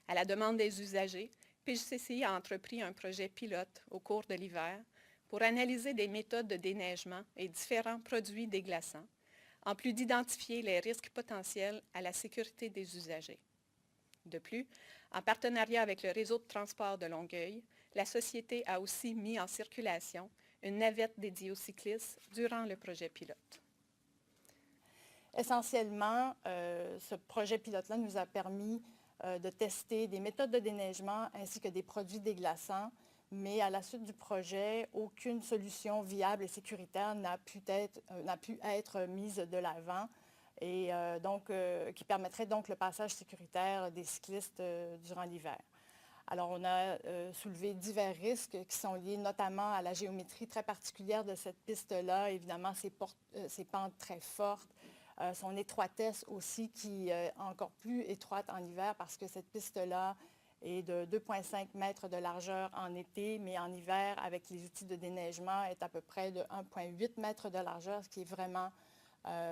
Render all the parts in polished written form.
À la demande des usagers, PJCCI a entrepris un projet pilote au cours de l'hiver pour analyser des méthodes de déneigement et différents produits déglaçants, en plus d'identifier les risques potentiels à la sécurité des usagers. De plus, en partenariat avec le réseau de transport de Longueuil, la société a aussi mis en circulation une navette dédiée aux cyclistes durant le projet pilote. Essentiellement, ce projet pilote-là nous a permis de tester des méthodes de déneigement ainsi que des produits déglaçants, mais à la suite du projet, aucune solution viable et sécuritaire n'a pu être mise de l'avant et qui permettrait donc le passage sécuritaire des cyclistes durant l'hiver. Alors, on a soulevé divers risques qui sont liés notamment à la géométrie très particulière de cette piste-là, évidemment ses pentes très fortes, son étroitesse aussi qui est encore plus étroite en hiver parce que cette piste-là est de 2,5 mètres de largeur en été, mais en hiver, avec les outils de déneigement, est à peu près de 1,8 mètres de largeur, ce qui est vraiment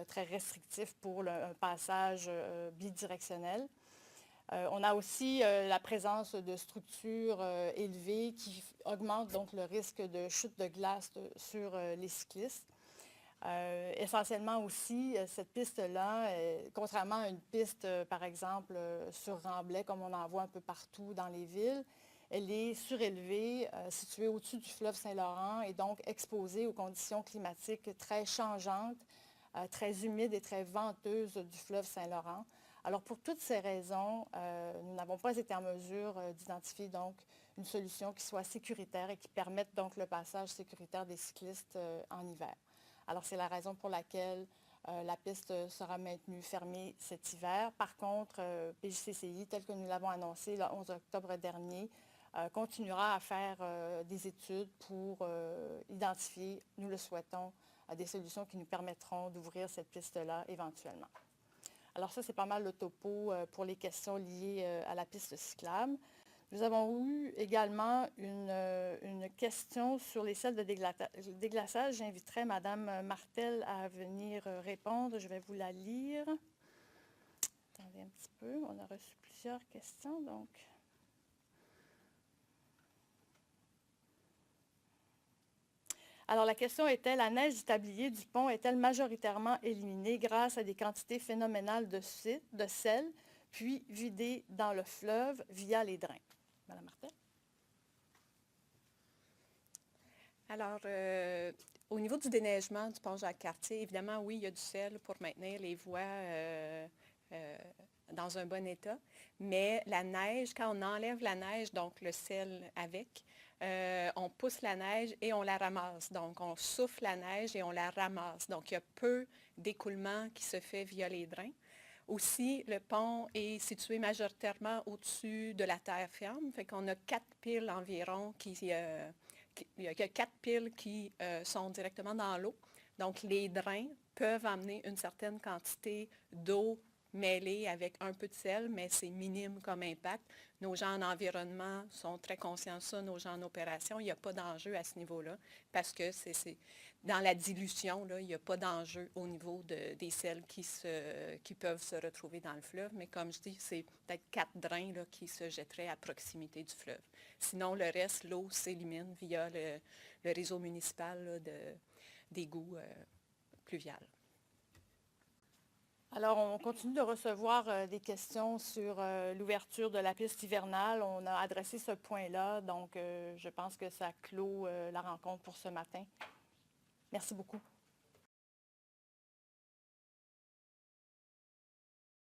très restrictif pour un passage bidirectionnel. On a aussi la présence de structures élevées qui augmentent donc le risque de chute de glace sur les cyclistes. Essentiellement aussi, cette piste-là, contrairement à une piste, par exemple, sur remblai, comme on en voit un peu partout dans les villes, elle est surélevée, située au-dessus du fleuve Saint-Laurent et donc exposée aux conditions climatiques très changeantes, très humides et très venteuses du fleuve Saint-Laurent. Alors, pour toutes ces raisons, nous n'avons pas été en mesure d'identifier donc une solution qui soit sécuritaire et qui permette donc le passage sécuritaire des cyclistes en hiver. Alors, c'est la raison pour laquelle la piste sera maintenue fermée cet hiver. Par contre, PJCCI, tel que nous l'avons annoncé le 11 octobre dernier, continuera à faire des études pour identifier, nous le souhaitons, des solutions qui nous permettront d'ouvrir cette piste-là éventuellement. Alors ça, c'est pas mal le topo pour les questions liées à la piste cyclable. Nous avons eu également une question sur les selles de déglaçage. J'inviterai Mme Martel à venir répondre. Je vais vous la lire. Attendez un petit peu. On a reçu plusieurs questions, donc. Alors, la question était, la neige du tablier du pont est-elle majoritairement éliminée grâce à des quantités phénoménales de sel, puis vidée dans le fleuve via les drains? Madame Martel? Alors, au niveau du déneigement du pont Jacques-Cartier, évidemment, oui, il y a du sel pour maintenir les voies dans un bon état, mais la neige, quand on enlève la neige, donc le sel avec, on pousse la neige et on la ramasse. Donc, on souffle la neige et on la ramasse. Donc, il y a peu d'écoulement qui se fait via les drains. Aussi, le pont est situé majoritairement au-dessus de la terre ferme, fait qu'on a 4 piles environ il y a 4 piles qui sont directement dans l'eau. Donc, les drains peuvent amener une certaine quantité d'eau mêlée avec un peu de sel, mais c'est minime comme impact. Nos gens en environnement sont très conscients de ça, nos gens en opération. Il n'y a pas d'enjeu à ce niveau-là parce que c'est dans la dilution, là, il n'y a pas d'enjeu au niveau des sels qui peuvent se retrouver dans le fleuve. Mais comme je dis, c'est peut-être 4 drains là, qui se jetteraient à proximité du fleuve. Sinon, le reste, l'eau s'élimine via le réseau municipal là, d'égouts pluvial. Alors, on continue de recevoir des questions sur l'ouverture de la piste hivernale. On a adressé ce point-là, donc je pense que ça clôt la rencontre pour ce matin. Merci beaucoup.